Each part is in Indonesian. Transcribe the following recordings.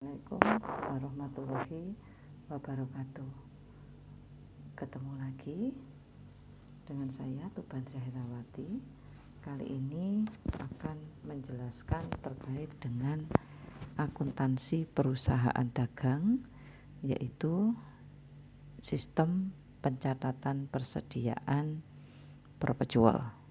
Assalamualaikum warahmatullahi wabarakatuh. Ketemu lagi dengan saya Tubandria Herawati. Kali ini akan menjelaskan terkait dengan akuntansi perusahaan dagang, yaitu sistem pencatatan persediaan perpejual.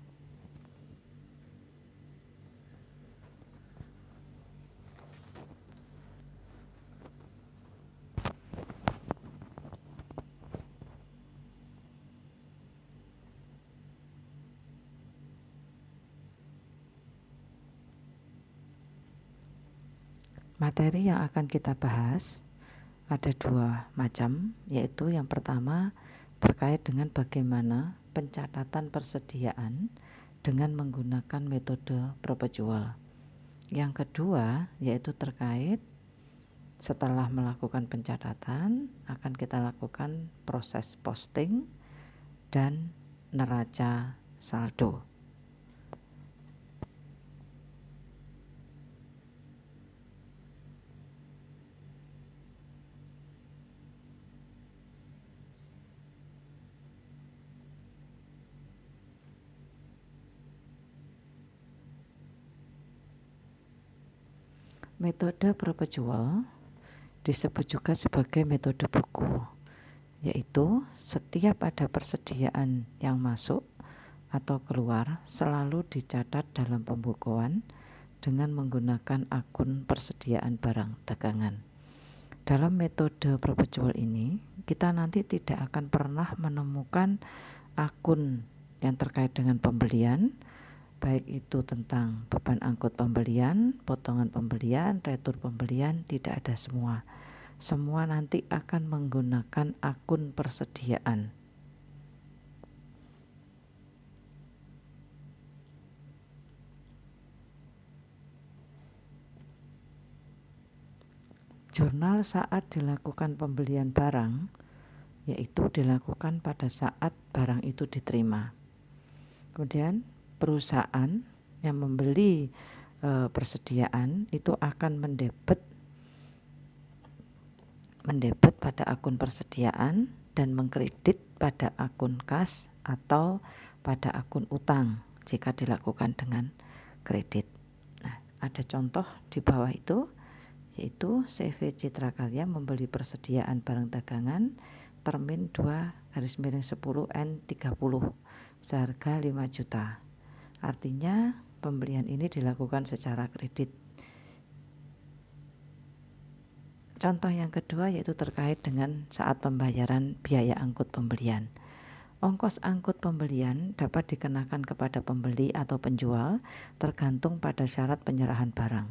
Materi yang akan kita bahas ada dua macam, yaitu yang pertama terkait dengan bagaimana pencatatan persediaan dengan menggunakan metode perpejual. Yang kedua yaitu terkait setelah melakukan pencatatan akan kita lakukan proses posting dan neraca saldo. Metode perpejual disebut juga sebagai metode buku, yaitu setiap ada persediaan yang masuk atau keluar selalu dicatat dalam pembukuan dengan menggunakan akun persediaan barang dagangan. Dalam metode perpejual ini, kita nanti tidak akan pernah menemukan akun yang terkait dengan pembelian, baik itu tentang beban angkut pembelian, potongan pembelian, retur pembelian, tidak ada semua. Semua nanti akan menggunakan akun persediaan. Jurnal saat dilakukan pembelian barang, yaitu dilakukan pada saat barang itu diterima. Kemudian perusahaan yang membeli persediaan itu akan mendebet pada akun persediaan dan mengkredit pada akun kas atau pada akun utang jika dilakukan dengan kredit. Nah, ada contoh di bawah itu, yaitu CV Citra Karya membeli persediaan barang dagangan termin 2/10N30 seharga 5 juta. Artinya pembelian ini dilakukan secara kredit. Contoh yang kedua yaitu terkait dengan saat pembayaran biaya angkut pembelian. Ongkos angkut pembelian dapat dikenakan kepada pembeli atau penjual tergantung pada syarat penyerahan barang.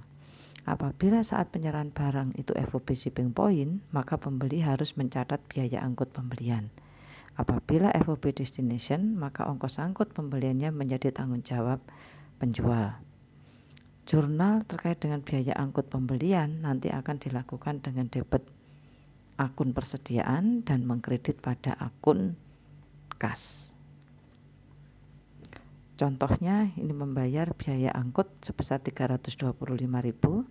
Apabila saat penyerahan barang itu FOB shipping point, maka pembeli harus mencatat biaya angkut pembelian. Apabila FOB destination, maka ongkos angkut pembeliannya menjadi tanggung jawab penjual. Jurnal terkait dengan biaya angkut pembelian nanti akan dilakukan dengan debit akun persediaan dan mengkredit pada akun kas. Contohnya ini membayar biaya angkut sebesar 325.000.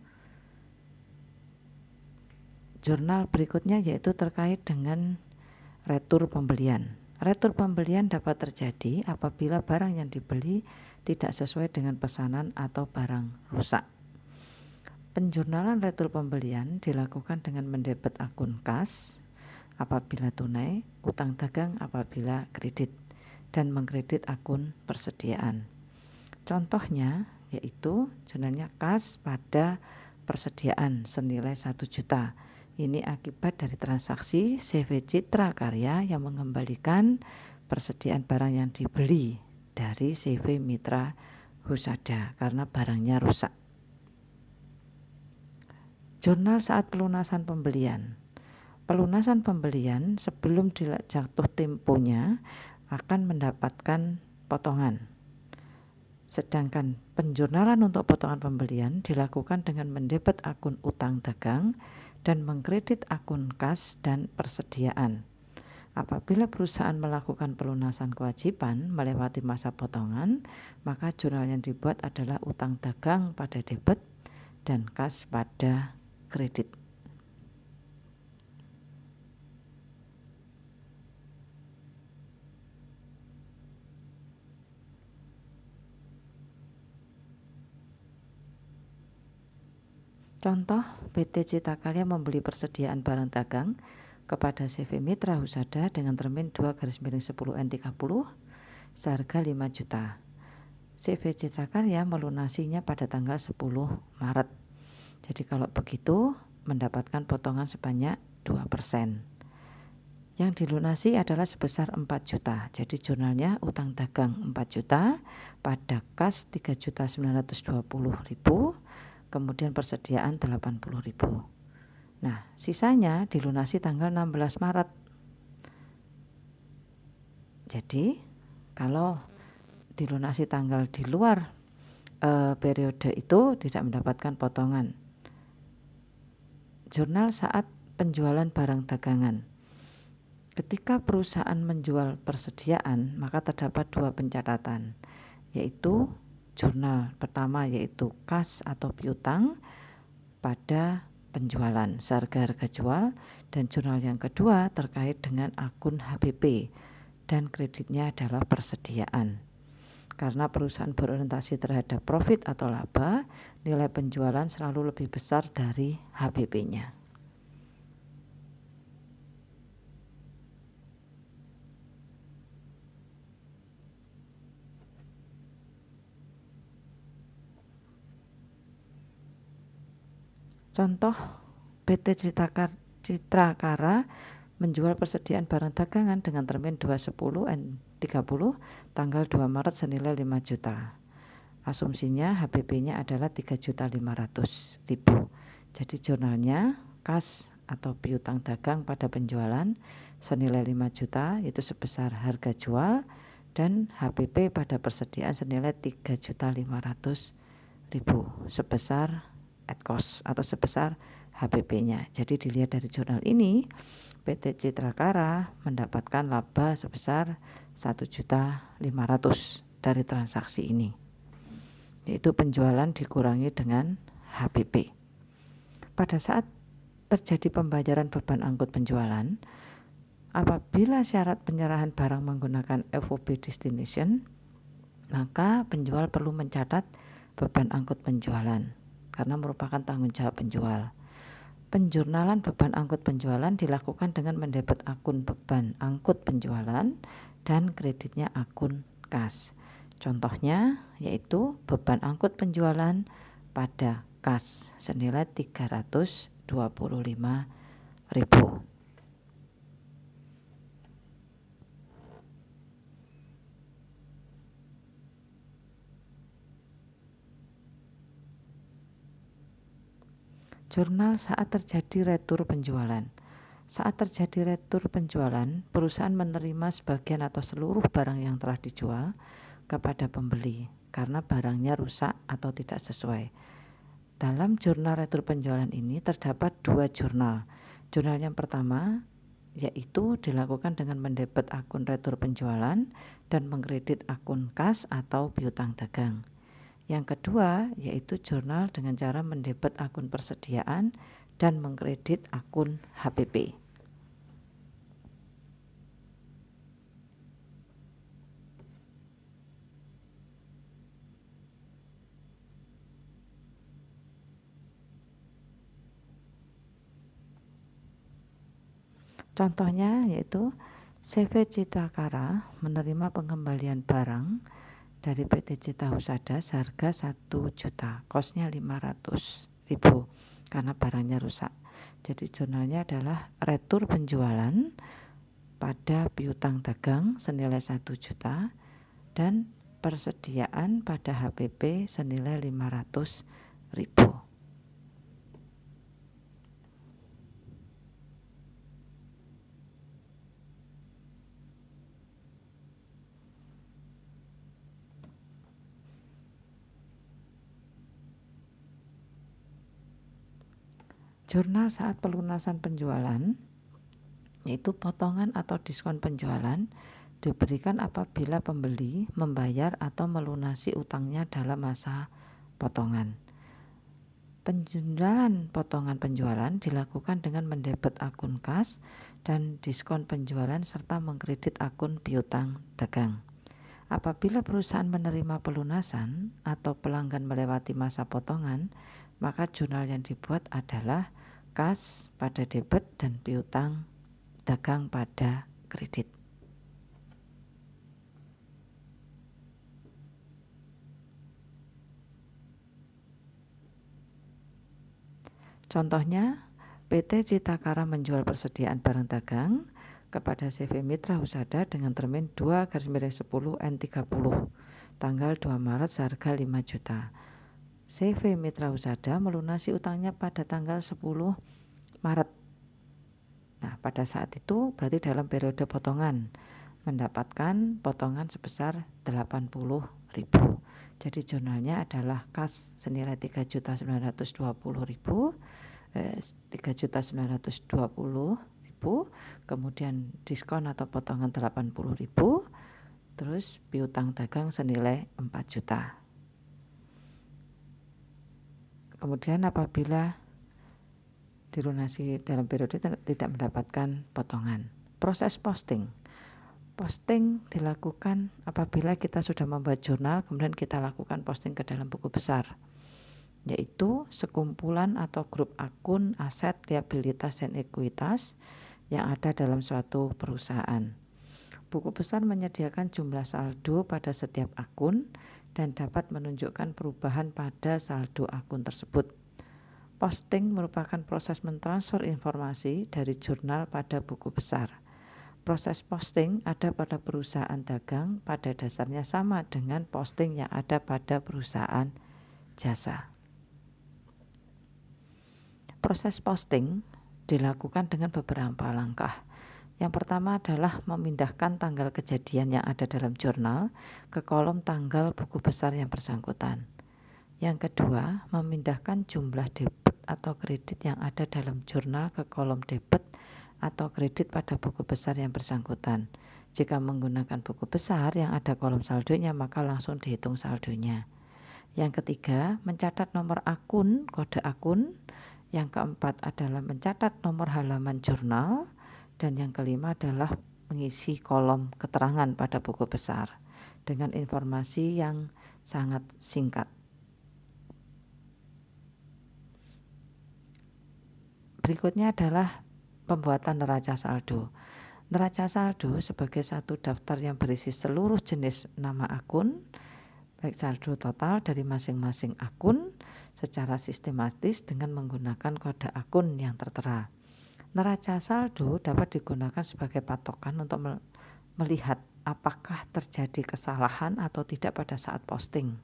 Jurnal berikutnya yaitu terkait dengan retur pembelian. Retur pembelian dapat terjadi apabila barang yang dibeli tidak sesuai dengan pesanan atau barang rusak. Penjurnalan retur pembelian dilakukan dengan mendebet akun kas apabila tunai, utang dagang apabila kredit, dan mengkredit akun persediaan. Contohnya yaitu jurnalnya kas pada persediaan senilai 1 juta. Ini akibat dari transaksi CV Citra Karya yang mengembalikan persediaan barang yang dibeli dari CV Mitra Husada karena barangnya rusak. Jurnal saat pelunasan pembelian. Pelunasan pembelian sebelum jatuh temponya akan mendapatkan potongan. Sedangkan penjurnalan untuk potongan pembelian dilakukan dengan mendebet akun utang dagang dan mengkredit akun kas dan persediaan. Apabila perusahaan melakukan pelunasan kewajiban melewati masa potongan, maka jurnal yang dibuat adalah utang dagang pada debit dan kas pada kredit. Contoh, PT Cita Karya membeli persediaan barang dagang kepada CV Mitra Husada dengan termin 2/10N30 seharga 5 juta. CV Citra Karya melunasinya pada tanggal 10 Maret. Jadi kalau begitu mendapatkan potongan sebanyak 2%. Yang dilunasi adalah sebesar 4 juta. Jadi jurnalnya utang dagang 4 juta, pada kas 3.920.000, kemudian persediaan 80.000. Nah, sisanya dilunasi tanggal 16 Maret. Jadi kalau dilunasi tanggal di luar periode itu tidak mendapatkan potongan. Jurnal saat penjualan barang dagangan. Ketika perusahaan menjual persediaan, maka terdapat 2 pencatatan, yaitu jurnal pertama yaitu kas atau piutang pada penjualan seharga jual, dan jurnal yang kedua terkait dengan akun HPP dan kreditnya adalah persediaan. Karena perusahaan berorientasi terhadap profit atau laba, nilai penjualan selalu lebih besar dari HPP-nya. Contoh, PT Citra Kara menjual persediaan barang dagangan dengan termin 2/10N30 tanggal 2 Maret senilai 5 juta. Asumsinya HPP-nya adalah 3.500.000. Jadi jurnalnya kas atau piutang dagang pada penjualan senilai 5 juta itu sebesar harga jual, dan HPP pada persediaan senilai 3.500.000 sebesar at cost atau sebesar HPP-nya. Jadi dilihat dari jurnal ini, PT Citra Kara mendapatkan laba sebesar 1.500.000 dari transaksi ini, yaitu penjualan dikurangi dengan HPP. Pada saat terjadi pembayaran beban angkut penjualan, apabila syarat penyerahan barang menggunakan FOB destination, maka penjual perlu mencatat beban angkut penjualan karena merupakan tanggung jawab penjual. Penjurnalan beban angkut penjualan dilakukan dengan mendebet akun beban angkut penjualan dan kreditnya akun kas. Contohnya yaitu beban angkut penjualan pada kas senilai 325.000. Jurnal saat terjadi retur penjualan. Saat terjadi retur penjualan, perusahaan menerima sebagian atau seluruh barang yang telah dijual kepada pembeli karena barangnya rusak atau tidak sesuai. Dalam jurnal retur penjualan ini terdapat 2 jurnal. Jurnal yang pertama yaitu dilakukan dengan mendebet akun retur penjualan dan mengkredit akun kas atau piutang dagang. Yang kedua yaitu jurnal dengan cara mendebet akun persediaan dan mengkredit akun HPP. Contohnya yaitu CV Citra Kara menerima pengembalian barang dari PT Cita Husada seharga 1 juta, kosnya 500.000 karena barangnya rusak. Jadi jurnalnya adalah retur penjualan pada piutang dagang senilai 1 juta dan persediaan pada HPP senilai 500.000. Jurnal saat pelunasan penjualan, yaitu potongan atau diskon penjualan diberikan apabila pembeli membayar atau melunasi utangnya dalam masa potongan. Penjualan potongan penjualan dilakukan dengan mendebet akun kas dan diskon penjualan serta mengkredit akun piutang dagang. Apabila perusahaan menerima pelunasan atau pelanggan melewati masa potongan, maka jurnal yang dibuat adalah kas pada debit dan piutang dagang pada kredit. Contohnya, PT Citakara menjual persediaan barang dagang kepada CV Mitra Husada dengan termin 2/10 N30 tanggal 2 Maret seharga 5 juta. CV Mitra Husada melunasi utangnya pada tanggal 10 Maret. Nah, pada saat itu berarti dalam periode potongan mendapatkan potongan sebesar 80.000. Jadi jurnalnya adalah kas senilai 3.920.000, 3.920.000, kemudian diskon atau potongan 80.000, terus piutang dagang senilai 4 juta. Kemudian apabila dilunasi dalam periode tidak mendapatkan potongan, proses posting dilakukan apabila kita sudah membuat jurnal, kemudian kita lakukan posting ke dalam buku besar, yaitu sekumpulan atau grup akun aset, liabilitas, dan ekuitas yang ada dalam suatu perusahaan. Buku besar menyediakan jumlah saldo pada setiap akun dan dapat menunjukkan perubahan pada saldo akun tersebut. Posting merupakan proses mentransfer informasi dari jurnal pada buku besar. Proses posting ada pada perusahaan dagang pada dasarnya sama dengan posting yang ada pada perusahaan jasa. Proses posting dilakukan dengan beberapa langkah. Yang pertama adalah memindahkan tanggal kejadian yang ada dalam jurnal ke kolom tanggal buku besar yang bersangkutan. Yang kedua, memindahkan jumlah debit atau kredit yang ada dalam jurnal ke kolom debit atau kredit pada buku besar yang bersangkutan. Jika menggunakan buku besar yang ada kolom saldonya, maka langsung dihitung saldonya. Yang ketiga, mencatat nomor akun, kode akun. Yang keempat adalah mencatat nomor halaman jurnal. Dan yang kelima adalah mengisi kolom keterangan pada buku besar dengan informasi yang sangat singkat. Berikutnya adalah pembuatan neraca saldo. Neraca saldo sebagai satu daftar yang berisi seluruh jenis nama akun, baik saldo total dari masing-masing akun secara sistematis dengan menggunakan kode akun yang tertera. Neraca saldo dapat digunakan sebagai patokan untuk melihat apakah terjadi kesalahan atau tidak pada saat posting.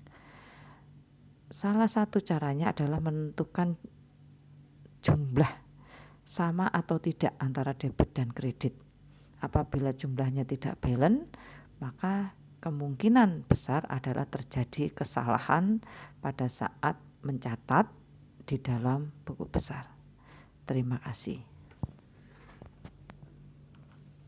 Salah satu caranya adalah menentukan jumlah sama atau tidak antara debit dan kredit. Apabila jumlahnya tidak balance, maka kemungkinan besar adalah terjadi kesalahan pada saat mencatat di dalam buku besar. Terima kasih.